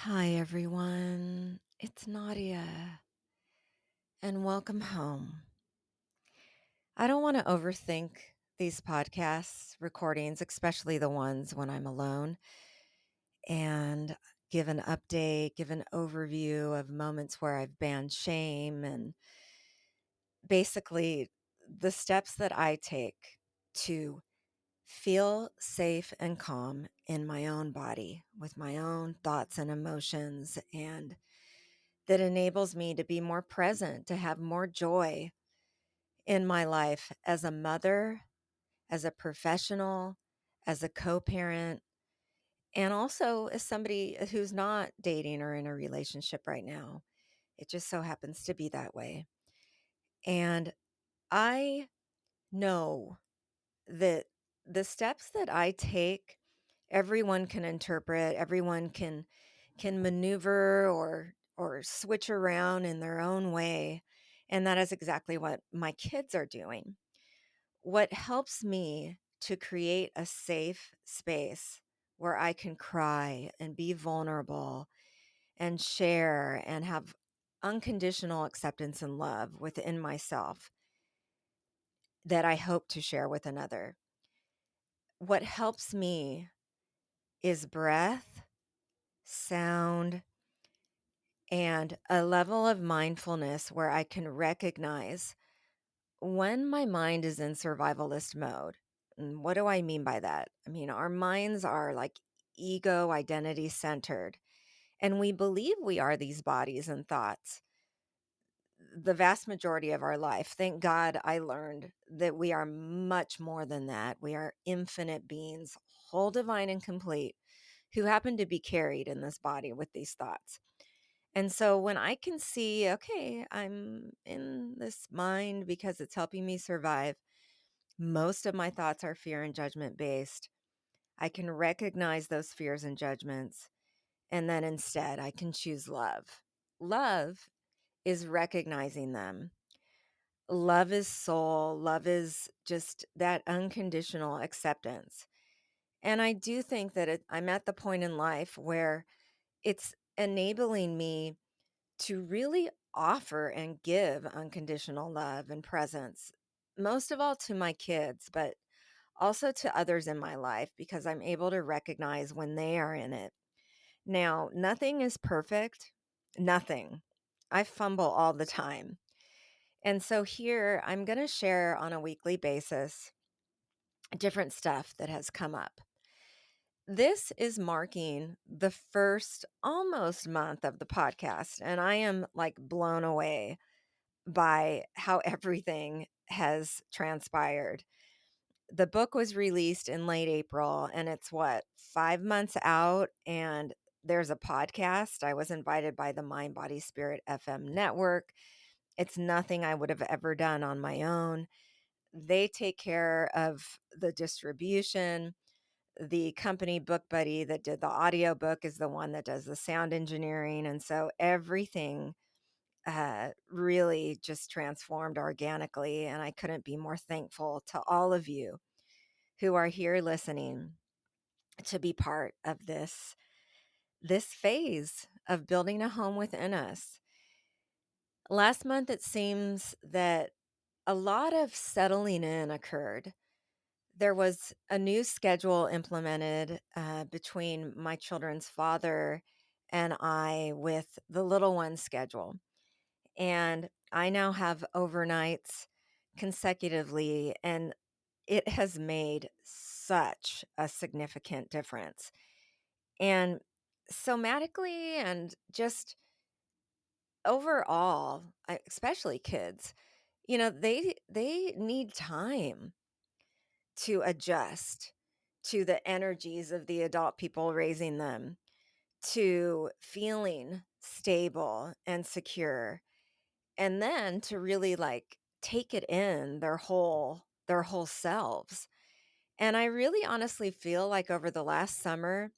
Hi, everyone. It's Nadia, and welcome home. I don't want to overthink these podcasts, recordings, especially the ones when I'm alone, and give an update, give an overview of moments where I've banned shame and basically the steps that I take to feel safe and calm in my own body with my own thoughts and emotions and that enables me to be more present, to have more joy in my life as a mother, as a professional, as a co parent, and also as somebody who's not dating or in a relationship right now. It just so happens to be that way. And I know that the steps that I take, everyone can interpret, everyone can maneuver or switch around in their own way, and that is exactly what my kids are doing. What helps me to create a safe space where I can cry and be vulnerable and share and have unconditional acceptance and love within myself that I hope to share with another. What helps me is breath, sound, and a level of mindfulness where I can recognize when my mind is in survivalist mode. And what do I mean by that? I mean, our minds are like ego identity centered, and we believe we are these bodies and thoughts the vast majority of our life. Thank God I learned that we are much more than that. We are infinite beings, whole, divine, and complete, who happen to be carried in this body with these thoughts. And so when I can see, okay, I'm in this mind because it's helping me survive, most of my thoughts are fear and judgment based. I can recognize those fears and judgments. And then instead, I can choose love. Love is recognizing them. Love is soul. Love is just that unconditional acceptance. And I do think that I'm at the point in life where it's enabling me to really offer and give unconditional love and presence, most of all to my kids, but also to others in my life because I'm able to recognize when they are in it. Now, nothing is perfect, nothing. I fumble all the time. And so here I'm going to share on a weekly basis different stuff that has come up. This is marking the first almost month of the podcast, and I am like blown away by how everything has transpired. The book was released in late April, and it's what, 5 months out, and there's a podcast. I was invited by the Mind Body Spirit FM network. It's nothing I would have ever done on my own. They take care of the distribution. The company Book Buddy that did the audiobook is the one that does the sound engineering. And so everything really just transformed organically. And I couldn't be more thankful to all of you who are here listening to be part of this phase of building a home within us. Last month, it seems that a lot of settling in occurred. There was a new schedule implemented between my children's father and I with the little one schedule. And I now have overnights consecutively, and it has made such a significant difference. And somatically and just overall, especially kids, they need time to adjust to the energies of the adult people raising them, to feeling stable and secure, and then to really like take it in their whole selves. And I really honestly feel like over the last summer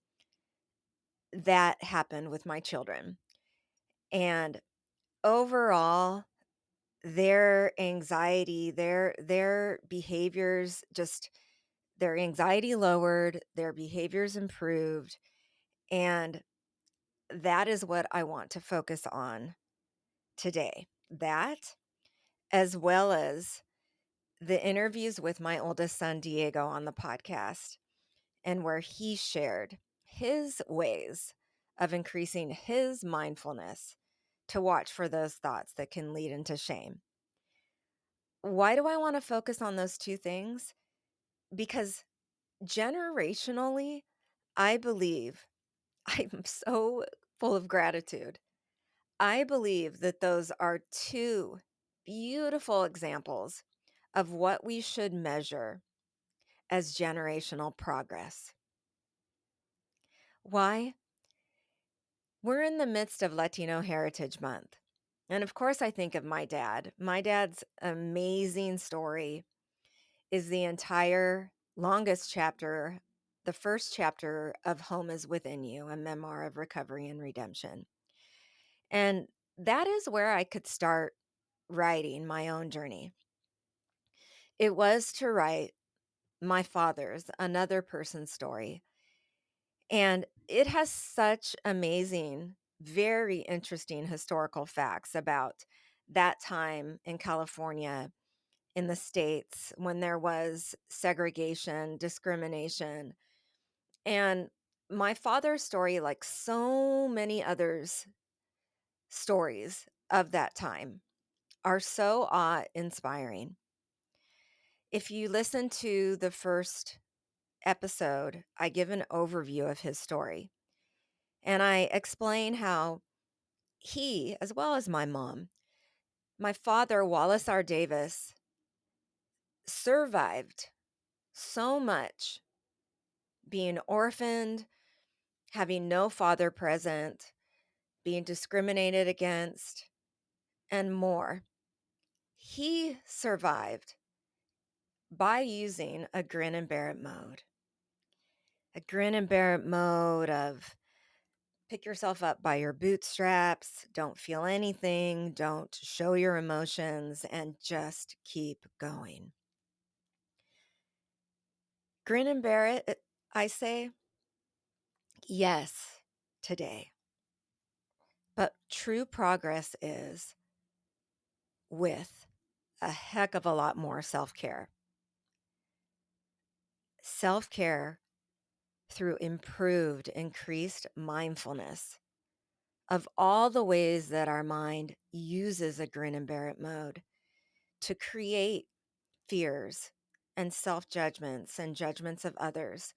that happened with my children. And overall, their anxiety, their behaviors, just their anxiety lowered, their behaviors improved, and that is what I want to focus on today. That, as well as the interviews with my oldest son, Diego, on the podcast, and where he shared his ways of increasing his mindfulness to watch for those thoughts that can lead into shame. Why do I want to focus on those two things? Because generationally, I believe I'm so full of gratitude. I believe that those are two beautiful examples of what we should measure as generational progress. Why? We're in the midst of Latino Heritage Month. And of course, I think of my dad. My dad's amazing story is the entire longest chapter, the first chapter of Home is Within You, a memoir of recovery and redemption. And that is where I could start writing my own journey. It was to write my father's, another person's story. And it has such amazing, very interesting historical facts about that time in California, in the States, when there was segregation, discrimination. And my father's story, like so many others' stories of that time, are so awe-inspiring. If you listen to the first episode, I give an overview of his story. And I explain how he, as well as my father, Wallace R. Davis, survived so much being orphaned, having no father present, being discriminated against, and more. He survived by using a grin and bear it mode. A grin and bear it mode of pick yourself up by your bootstraps, don't feel anything, don't show your emotions, and just keep going. Grin and bear it, I say, yes, today. But true progress is with a heck of a lot more self-care. Self-care through improved, increased mindfulness of all the ways that our mind uses a grin and bear it mode to create fears and self-judgments and judgments of others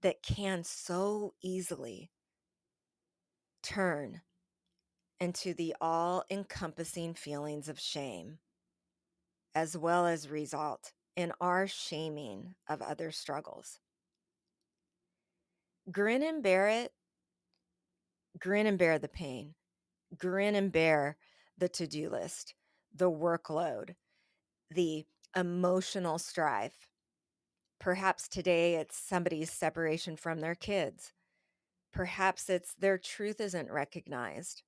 that can so easily turn into the all-encompassing feelings of shame, as well as result in our shaming of other struggles. Grin and bear it, grin and bear the pain, grin and bear the to-do list, the workload, the emotional strife. Perhaps today it's somebody's separation from their kids. Perhaps it's their truth isn't recognized.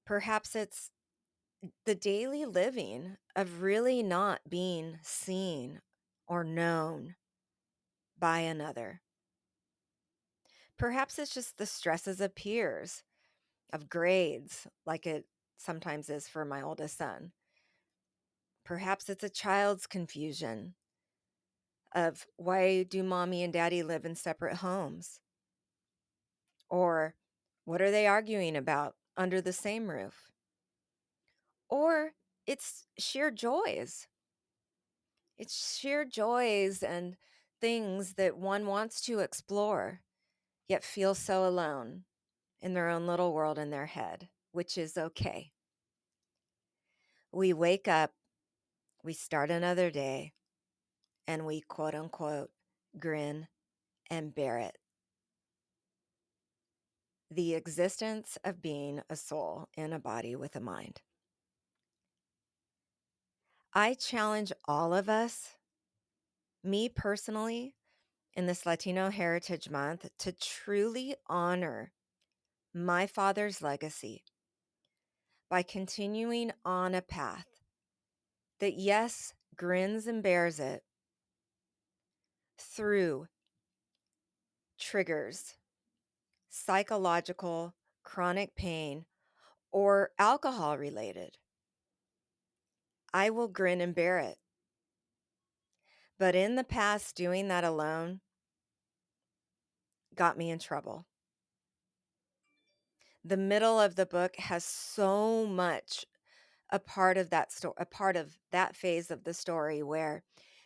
Perhaps it's the daily living of really not being seen or known by another. Perhaps it's just the stresses of peers, of grades, like it sometimes is for my oldest son. Perhaps it's a child's confusion of why do mommy and daddy live in separate homes? Or what are they arguing about under the same roof? Or it's sheer joys. It's sheer joys and things that one wants to explore, yet feel so alone in their own little world in their head, which is okay. We wake up, we start another day, and we quote unquote grin and bear it. The existence of being a soul in a body with a mind. I challenge all of us, me personally, in this Latino Heritage Month, to truly honor my father's legacy by continuing on a path that, yes, grins and bears it through triggers, psychological, chronic pain, or alcohol related, I will grin and bear it. But in the past, doing that alone got me in trouble. The middle of the book has so much a part of that story, a part of that phase of the story where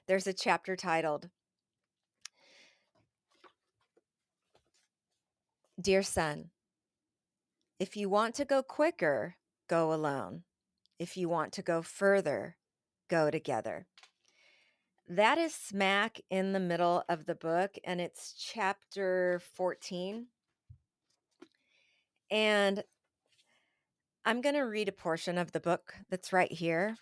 there's a chapter titled, Dear Son, if you want to go quicker, go alone. If you want to go further, go together. That is smack in the middle of the book, and it's chapter 14. And I'm going to read a portion of the book that's right here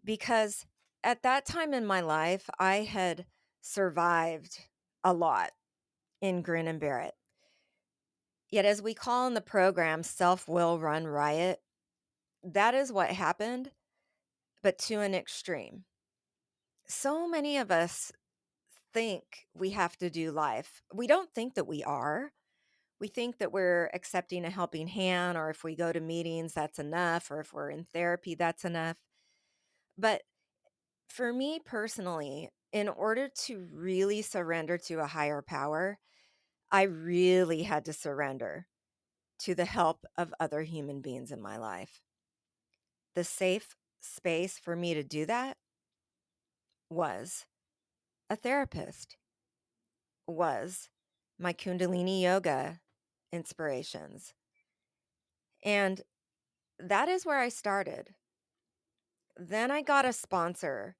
because at that time in my life, I had survived a lot in Grin and Bear It. Yet, as we call in the program, self will run riot, that is what happened, but to an extreme. So many of us think we have to do life. We don't think that we are. We think that we're accepting a helping hand, or if we go to meetings, that's enough, or if we're in therapy, that's enough. But for me personally, in order to really surrender to a higher power, I really had to surrender to the help of other human beings in my life. The safe space for me to do that was a therapist, was my Kundalini yoga inspirations. And that is where I started. Then I got a sponsor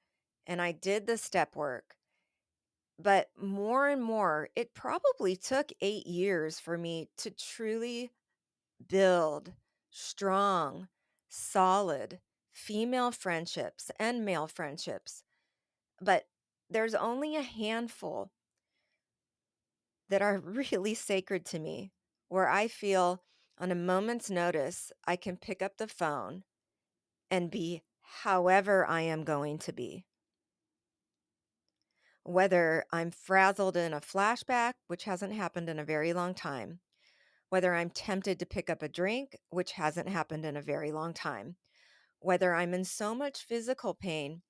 and I did the step work. But more and more, it probably took 8 years for me to truly build strong, solid female friendships and male friendships. But there's only a handful that are really sacred to me, where I feel on a moment's notice, I can pick up the phone and be however I am going to be. Whether I'm frazzled in a flashback, which hasn't happened in a very long time, whether I'm tempted to pick up a drink, which hasn't happened in a very long time, whether I'm in so much physical pain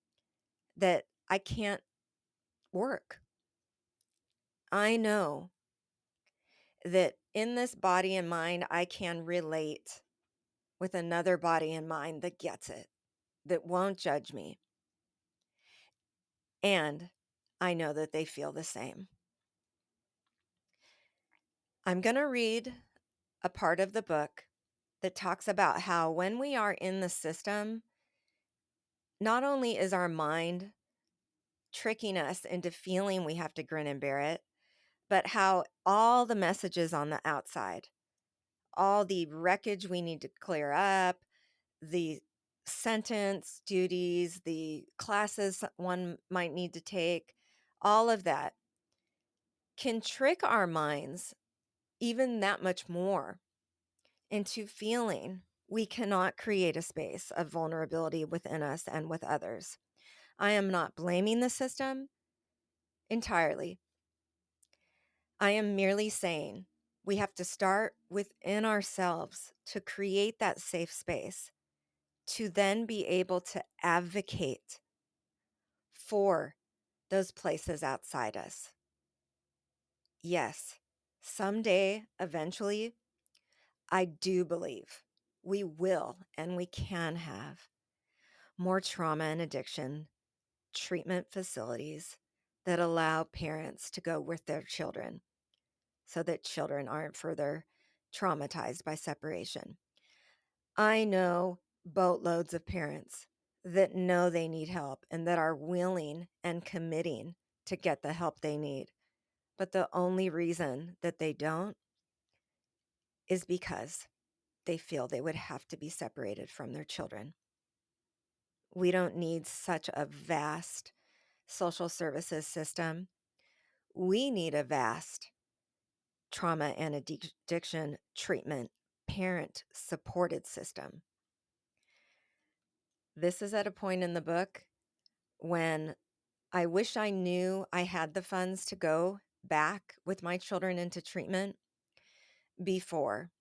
that I can't work. I know that in this body and mind, I can relate with another body and mind that gets it, that won't judge me. And I know that they feel the same. I'm going to read a part of the book that talks about how when we are in the system, not only is our mind tricking us into feeling we have to grin and bear it, but how all the messages on the outside, all the wreckage we need to clear up, the sentence duties, the classes one might need to take, all of that can trick our minds even that much more into feeling we cannot create a space of vulnerability within us and with others. I am not blaming the system entirely. I am merely saying we have to start within ourselves to create that safe space, to then be able to advocate for those places outside us. Yes, someday, eventually, I do believe we will and we can have more trauma and addiction treatment facilities that allow parents to go with their children so that children aren't further traumatized by separation. I know boatloads of parents that know they need help and that are willing and committing to get the help they need. But the only reason that they don't is because they feel they would have to be separated from their children. We don't need such a vast social services system. We need a vast trauma and addiction treatment parent supported system. This is at a point in the book when I wish I knew I had the funds to go back with my children into treatment, before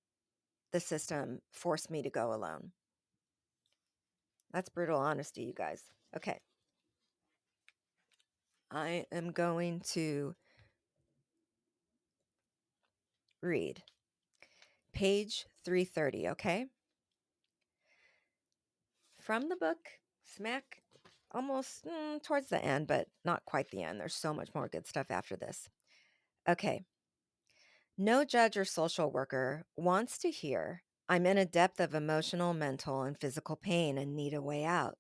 the system forced me to go alone. That's brutal honesty, you guys. Okay. I am going to read page 330, okay? From the book, smack almost towards the end, but not quite the end. There's so much more good stuff after this. Okay. No judge or social worker wants to hear, "I'm in a depth of emotional, mental, and physical pain and need a way out.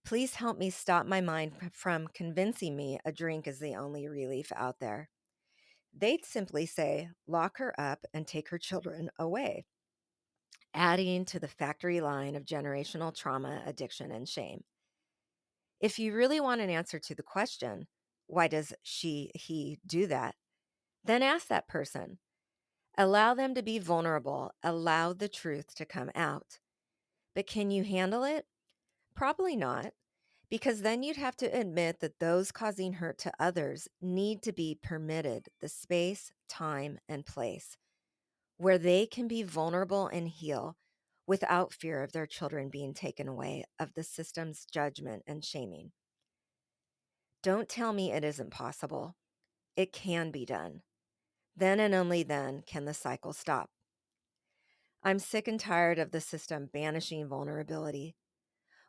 Please help me stop my mind from convincing me a drink is the only relief out there." They'd simply say, "Lock her up and take her children away," adding to the factory line of generational trauma, addiction, and shame. If you really want an answer to the question, why does he do that? Then ask that person. Allow them to be vulnerable. Allow the truth to come out. But can you handle it? Probably not, because then you'd have to admit that those causing hurt to others need to be permitted the space, time, and place where they can be vulnerable and heal without fear of their children being taken away, of the system's judgment and shaming. Don't tell me it isn't possible. It can be done. Then and only then can the cycle stop. I'm sick and tired of the system banishing vulnerability.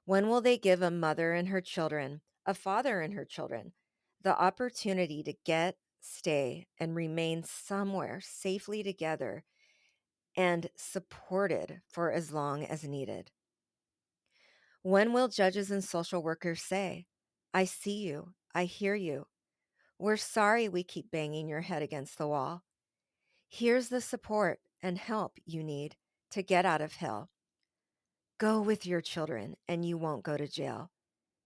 When will they give a mother and her children, a father and her children, the opportunity to get, stay, and remain somewhere safely together and supported for as long as needed? When will judges and social workers say, "I see you, I hear you. We're sorry we keep banging your head against the wall. Here's the support and help you need to get out of hell. Go with your children and you won't go to jail.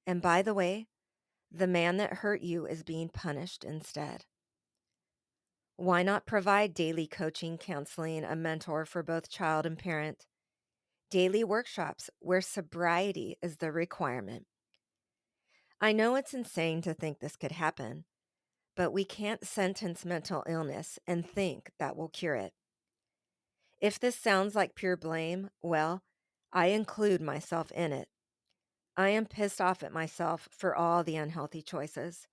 And by the way, the man that hurt you is being punished instead." Why not provide daily coaching, counseling, a mentor for both child and parent, daily workshops where sobriety is the requirement? I know it's insane to think this could happen, but we can't sentence mental illness and think that will cure it. If this sounds like pure blame, well, I include myself in it. I am pissed off at myself for all the unhealthy choices.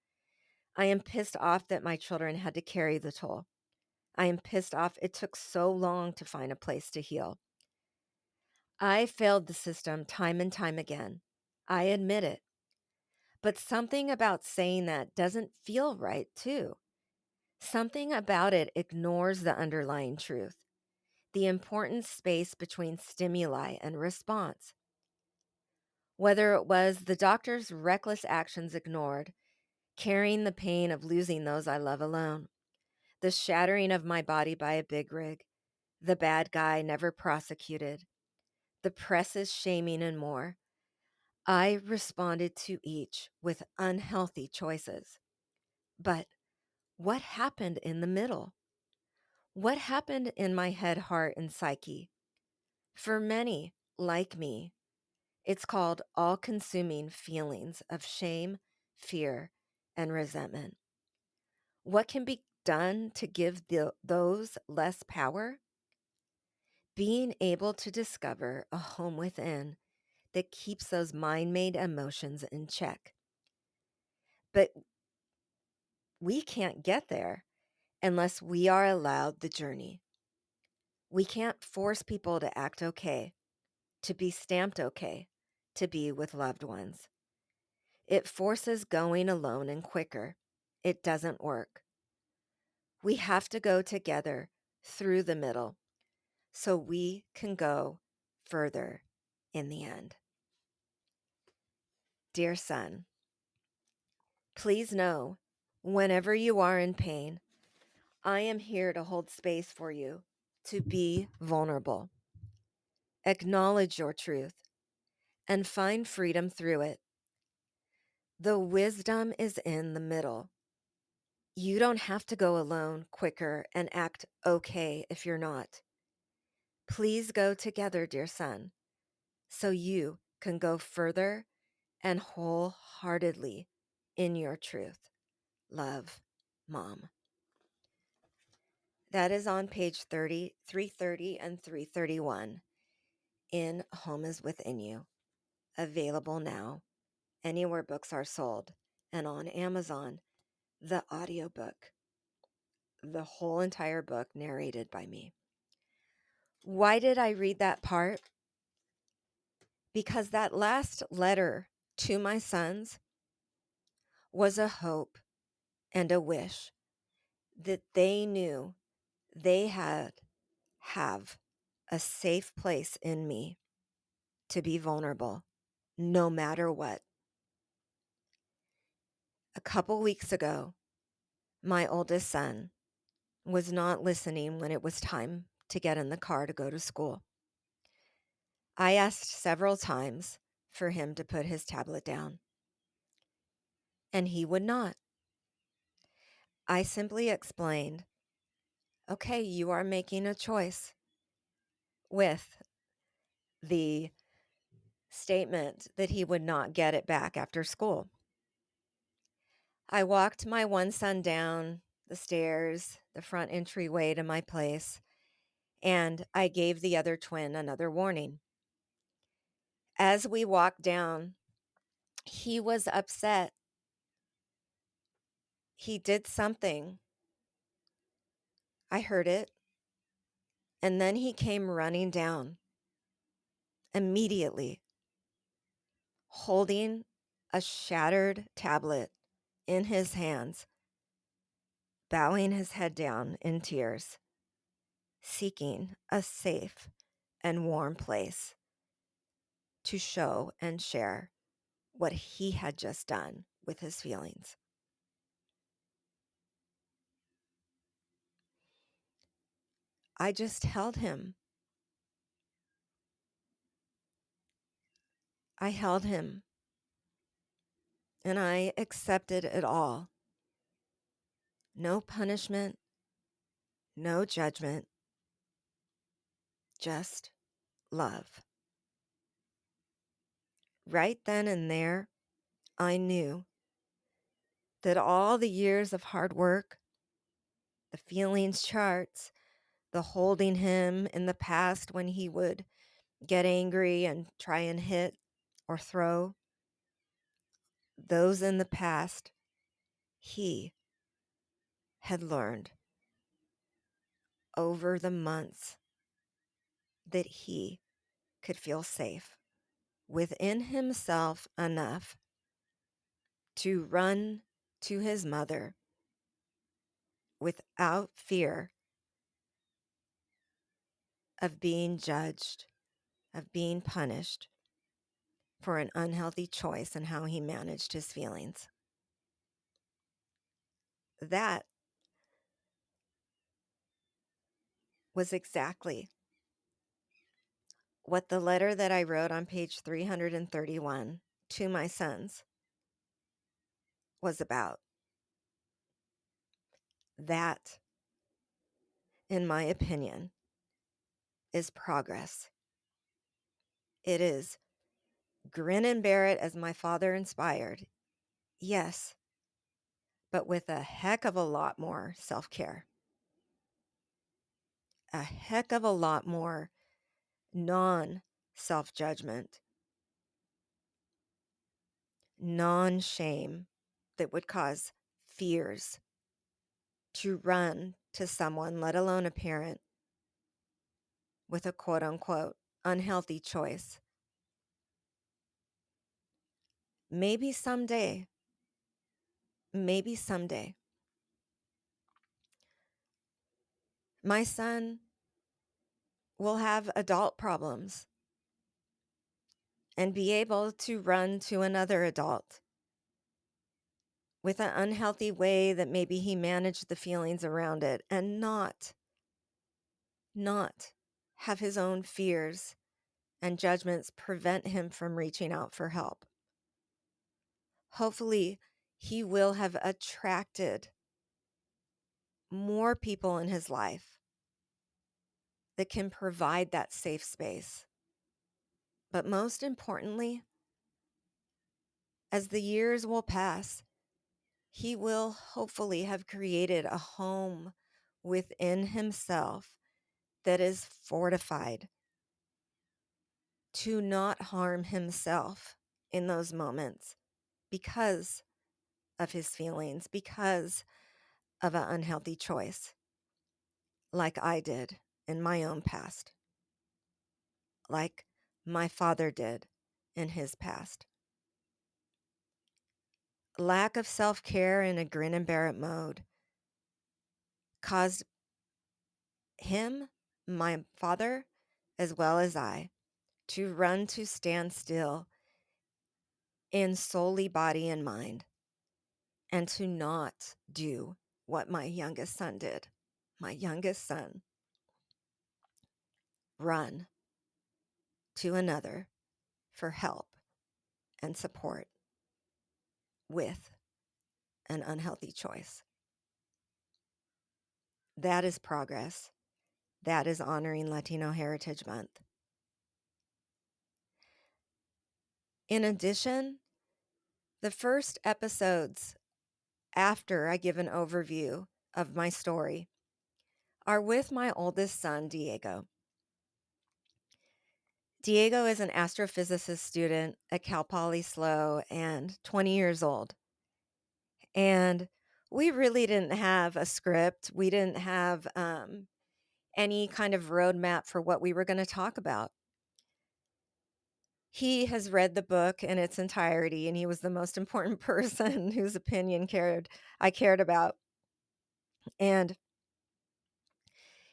I am pissed off that my children had to carry the toll. I am pissed off it took so long to find a place to heal. I failed the system time and time again. I admit it. But something about saying that doesn't feel right, too. Something about it ignores the underlying truth, the important space between stimuli and response. Whether it was the doctor's reckless actions ignored, carrying the pain of losing those I love alone, the shattering of my body by a big rig, the bad guy never prosecuted, the press's shaming, and more, I responded to each with unhealthy choices. But what happened in the middle? What happened in my head, heart, and psyche? For many, like me, it's called all-consuming feelings of shame, fear, and resentment. What can be done to give those less power? Being able to discover a home within that keeps those mind-made emotions in check. But we can't get there unless we are allowed the journey. We can't force people to act okay, to be stamped okay, to be with loved ones. It forces going alone and quicker. It doesn't work. We have to go together through the middle so we can go further in the end. Dear son, please know, whenever you are in pain, I am here to hold space for you, to be vulnerable. Acknowledge your truth and find freedom through it. The wisdom is in the middle. You don't have to go alone quicker and act okay if you're not. Please go together, dear son, so you can go further and wholeheartedly in your truth. Love, Mom. That is on page 30, 330 and 331 in Home is Within You. Available now anywhere books are sold and on Amazon. The audiobook, the whole entire book narrated by me. Why did I read that part? Because that last letter to my sons was a hope and a wish that they knew they have a safe place in me to be vulnerable no matter what. A couple weeks ago, my oldest son was not listening when it was time to get in the car to go to school. I asked several times for him to put his tablet down, and he would not. I simply explained, okay, you are making a choice, with the statement that he would not get it back after school. I walked my one son down the stairs, the front entryway to my place, and I gave the other twin another warning. As we walked down, he was upset. He did something. I heard it. And then he came running down immediately, holding a shattered tablet in his hands, bowing his head down in tears, seeking a safe and warm place to show and share what he had just done with his feelings. I just held him. I held him, and I accepted it all. No punishment, no judgment, just love. Right then and there, I knew that all the years of hard work, the feelings charts, the holding him in the past when he would get angry and try and hit or throw, those in the past, he had learned over the months that he could feel safe within himself enough to run to his mother without fear of being judged, of being punished for an unhealthy choice and how he managed his feelings. That was exactly what the letter that I wrote on page 331 to my sons was about. That, in my opinion, is progress. It is grin and bear it as my father inspired. Yes, but with a heck of a lot more self-care. A heck of a lot more non-self-judgment, non-shame that would cause fears to run to someone, let alone a parent, with a quote unquote unhealthy choice. Maybe someday, maybe someday, my son will have adult problems and be able to run to another adult with an unhealthy way that maybe he managed the feelings around it and not have his own fears and judgments prevent him from reaching out for help. Hopefully, he will have attracted more people in his life that can provide that safe space. But most importantly, as the years will pass, he will hopefully have created a home within himself that is fortified to not harm himself in those moments because of his feelings, because of an unhealthy choice, like I did in my own past, like my father did in his past. Lack of self care in a grin and bear it mode caused him, my father, as well as I, to run to stand still in solely body and mind and to not do what my youngest son did. My youngest son run to another for help and support with an unhealthy choice. That is progress. That is honoring Latino Heritage Month. In addition, the first episodes after I give an overview of my story are with my oldest son, Diego. Diego is an astrophysicist student at Cal Poly SLO and 20 years old. And we really didn't have a script. We didn't have any kind of roadmap for what we were going to talk about. He has read the book in its entirety, and he was the most important person whose opinion I cared about. And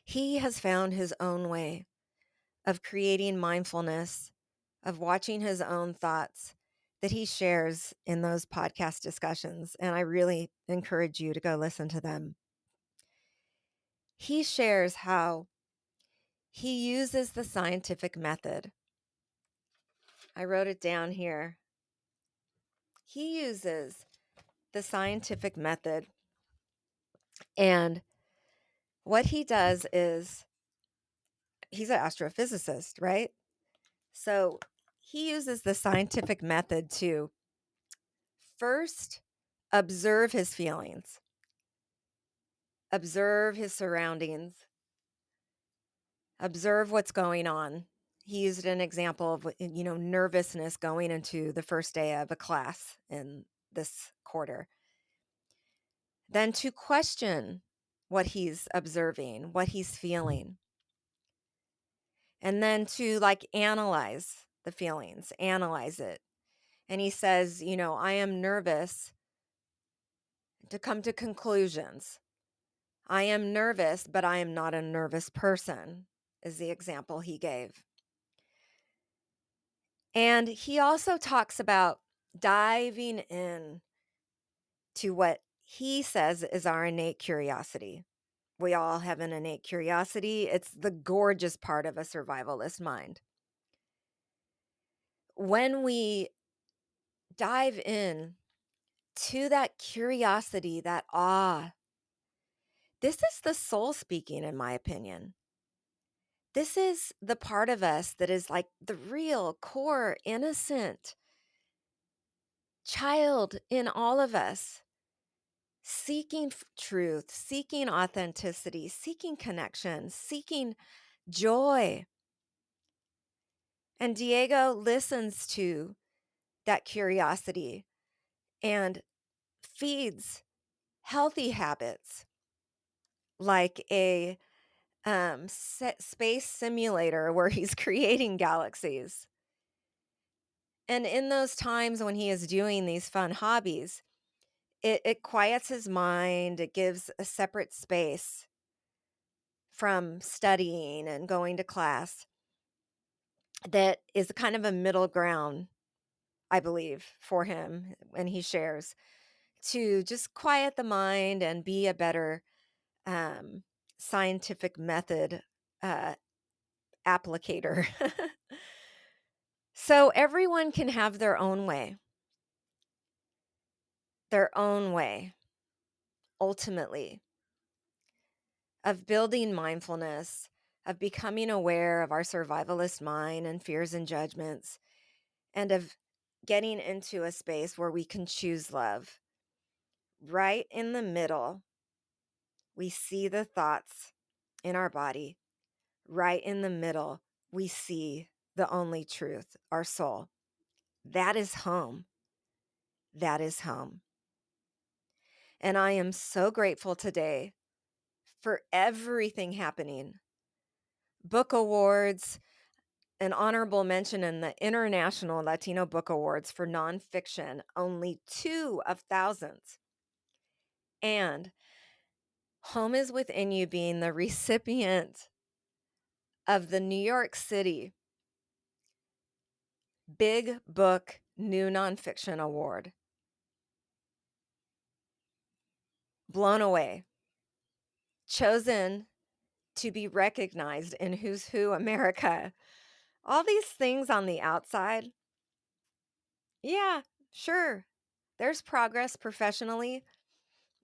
he has found his own way of creating mindfulness, of watching his own thoughts that he shares in those podcast discussions. And I really encourage you to go listen to them. He shares how he uses the scientific method. I wrote it down here. He uses the scientific method, and what he does is he's an astrophysicist, right? So he uses the scientific method to first observe his feelings, observe his surroundings, observe what's going on. He used an example of, nervousness going into the first day of a class in this quarter. Then to question what he's observing, what he's feeling. And then to analyze the feelings, analyze it. And he says, I am nervous, to come to conclusions. I am nervous, but I am not a nervous person, is the example he gave. And he also talks about diving in to what he says is our innate curiosity. We all have an innate curiosity. It's the gorgeous part of a survivalist mind. When we dive in to that curiosity, that awe, this is the soul speaking, in my opinion. This is the part of us that is like the real, core, innocent child in all of us, seeking truth, seeking authenticity, seeking connection, seeking joy. And Diego listens to that curiosity and feeds healthy habits like a space simulator where he's creating galaxies. And in those times when he is doing these fun hobbies, it quiets his mind. It gives a separate space from studying and going to class that is kind of a middle ground, I believe, for him when he shares, to just quiet the mind and be a better scientific method uh, applicator. So everyone can have their own way, ultimately, of building mindfulness, of becoming aware of our survivalist mind and fears and judgments, and of getting into a space where we can choose love. Right in the middle, we see the thoughts in our body. Right in the middle, we see the only truth, our soul. That is home. That is home. And I am so grateful today for everything happening. Book awards, an honorable mention in the International Latino Book Awards for nonfiction, only two of thousands. And Home is Within You being the recipient of the New York City Big Book New Nonfiction Award. Blown away. Chosen to be recognized in Who's Who America. All these things on the outside, yeah, sure. There's progress professionally,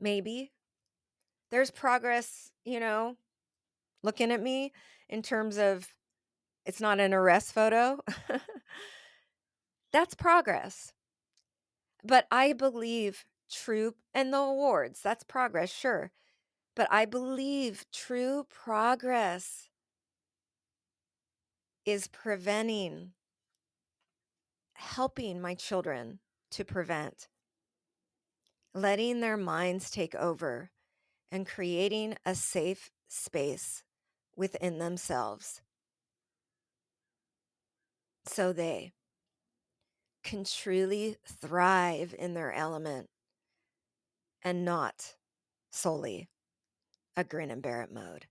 maybe. There's progress, looking at me in terms of it's not an arrest photo. That's progress. But I believe and the awards, that's progress, sure. But I believe true progress is helping my children to prevent, letting their minds take over and creating a safe space within themselves so they can truly thrive in their element and not solely a grin and bear it mode.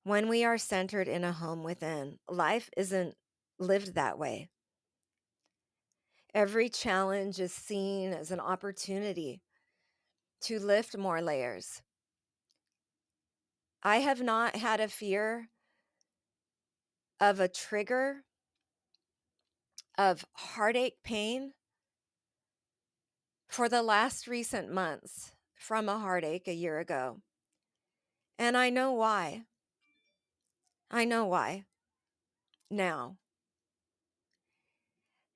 When we are centered in a home within, life isn't lived that way. Every challenge is seen as an opportunity to lift more layers. I have not had a fear of a trigger of heartache pain for the last recent months from a heartache a year ago. And I know why. I know why now.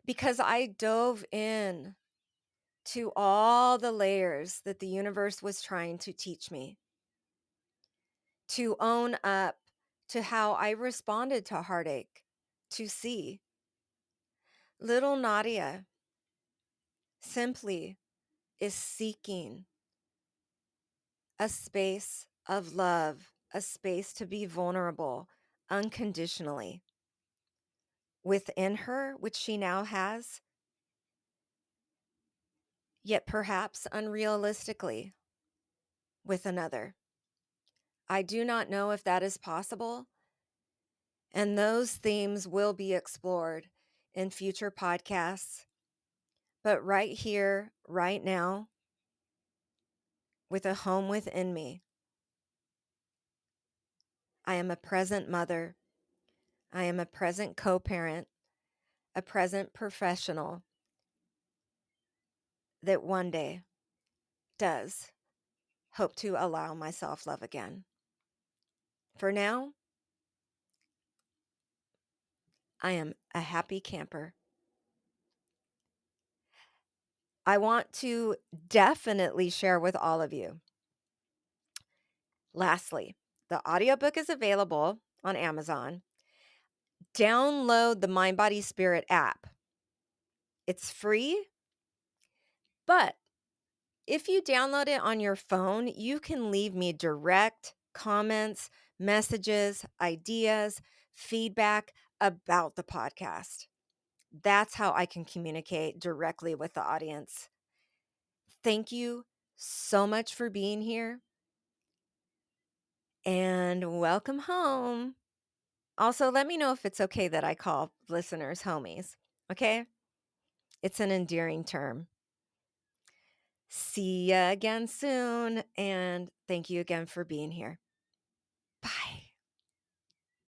Because I dove in to all the layers that the universe was trying to teach me, to own up to how I responded to heartache, to see little Nadia simply is seeking a space of love, a space to be vulnerable unconditionally within her, which she now has, yet perhaps unrealistically with another. I do not know if that is possible, and those themes will be explored in future podcasts. But right here, right now, with a home within me, I am a present mother. I am a present co-parent, a present professional that one day does hope to allow myself love again. For now, I am a happy camper. I want to definitely share with all of you. Lastly, the audiobook is available on Amazon. Download the Mind Body Spirit app. It's free, but if you download it on your phone, you can leave me direct comments, messages, ideas, feedback about the podcast. That's how I can communicate directly with the audience. Thank you so much for being here and welcome home. Also, let me know if it's okay that I call listeners homies, okay? It's an endearing term. See ya again soon, and thank you again for being here.